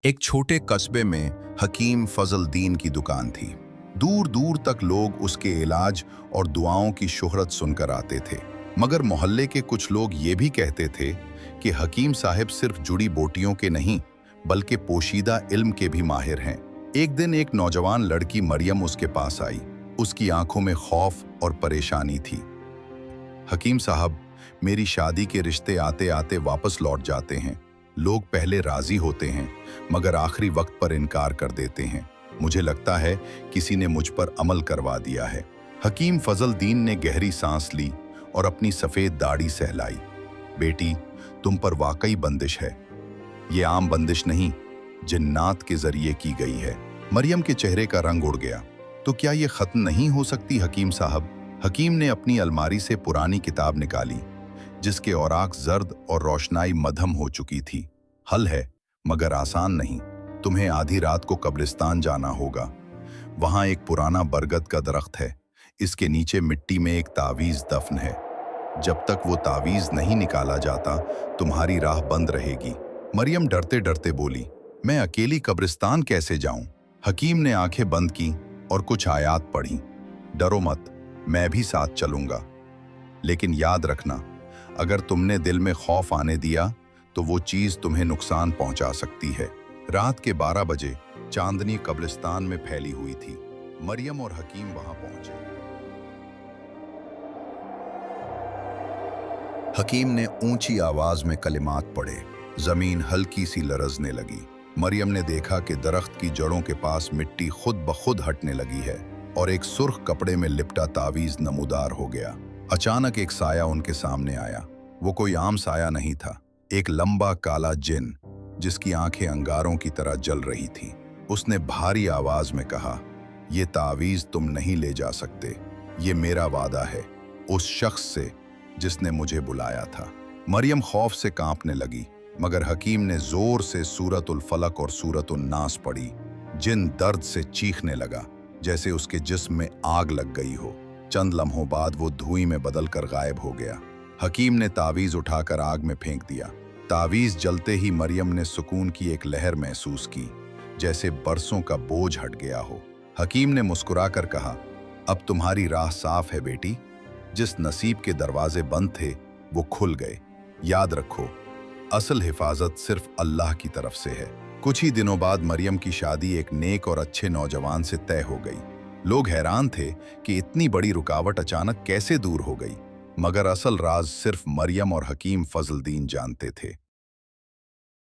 एक छोटे कस्बे में हकीम फजलदीन की दुकान थी। दूर दूर तक लोग उसके इलाज और दुआओं की शोहरत सुनकर आते थे। मगर मोहल्ले के कुछ लोग ये भी कहते थे कि हकीम साहब सिर्फ जुड़ी बोटियों के नहीं बल्कि पोशीदा इल्म के भी माहिर हैं। एक दिन एक नौजवान लड़की मरियम उसके पास आई। उसकी आंखों में खौफ और परेशानी थी। हकीम साहब, मेरी शादी के रिश्ते आते आते वापस लौट जाते हैं। लोग पहले राजी होते हैं मगर आखिरी वक्त पर इनकार कर देते हैं। मुझे लगता है किसी ने मुझ पर अमल करवा दिया है। हकीम फजलदीन ने गहरी सांस ली और अपनी सफ़ेद दाढ़ी सहलाई। बेटी, तुम पर वाकई बंदिश है। ये आम बंदिश नहीं, जिन्नात के जरिए की गई है। मरियम के चेहरे का रंग उड़ गया। तो क्या ये खत्म नहीं हो सकती हकीम साहब? हकीम ने अपनी अलमारी से पुरानी किताब निकाली जिसके औराक जर्द और रोशनाई मध्यम हो चुकी थी। हल है, मगर आसान नहीं। तुम्हें आधी रात को कब्रिस्तान जाना होगा। वहां एक पुराना बरगद का दरख्त है। इसके नीचे मिट्टी में एक तावीज दफन है। जब तक वो तावीज नहीं निकाला जाता तुम्हारी राह बंद रहेगी। मरियम डरते डरते बोली, मैं अकेली कब्रिस्तान कैसे जाऊं? हकीम ने आंखें बंद की और कुछ आयात पढ़ी। डरो मत, मैं भी साथ चलूंगा। लेकिन याद रखना, अगर तुमने दिल में खौफ आने दिया तो वो चीज तुम्हें नुकसान पहुंचा सकती है। रात के 12 बजे चांदनी कब्रिस्तान में फैली हुई थी। मरियम और हकीम वहां पहुंचे। हकीम ने ऊंची आवाज में कलिमात पढ़े। जमीन हल्की सी लरजने लगी। मरियम ने देखा कि दरख्त की जड़ों के पास मिट्टी खुद ब खुद हटने लगी है और एक सुर्ख कपड़े में लिपटा तावीज नमूदार हो गया। अचानक एक साया उनके सामने आया। वो कोई आम साया नहीं था, एक लंबा काला जिन जिसकी आंखें अंगारों की तरह जल रही थीं। उसने भारी आवाज में कहा, ये तावीज तुम नहीं ले जा सकते। ये मेरा वादा है उस शख्स से जिसने मुझे बुलाया था। मरियम खौफ से कांपने लगी, मगर हकीम ने जोर से सूरतुल फलक और सूरतुल नास पढ़ी। जिन दर्द से चीखने लगा जैसे उसके जिस्म में आग लग गई हो। चंद लम्हों बाद वो धुएं में बदलकर गायब हो गया। हकीम ने तावीज उठाकर आग में फेंक दिया। तावीज जलते ही मरियम ने सुकून की एक लहर महसूस की, जैसे बरसों का बोझ हट गया हो। हकीम ने मुस्कुराकर कहा, अब तुम्हारी राह साफ है बेटी। जिस नसीब के दरवाजे बंद थे वो खुल गए। याद रखो, असल हिफाजत सिर्फ अल्लाह की तरफ से है। कुछ ही दिनों बाद मरियम की शादी एक नेक और अच्छे नौजवान से तय हो गई। लोग हैरान थे कि इतनी बड़ी रुकावट अचानक कैसे दूर हो गई, मगर असल राज सिर्फ मरियम और हकीम फजलदीन जानते थे।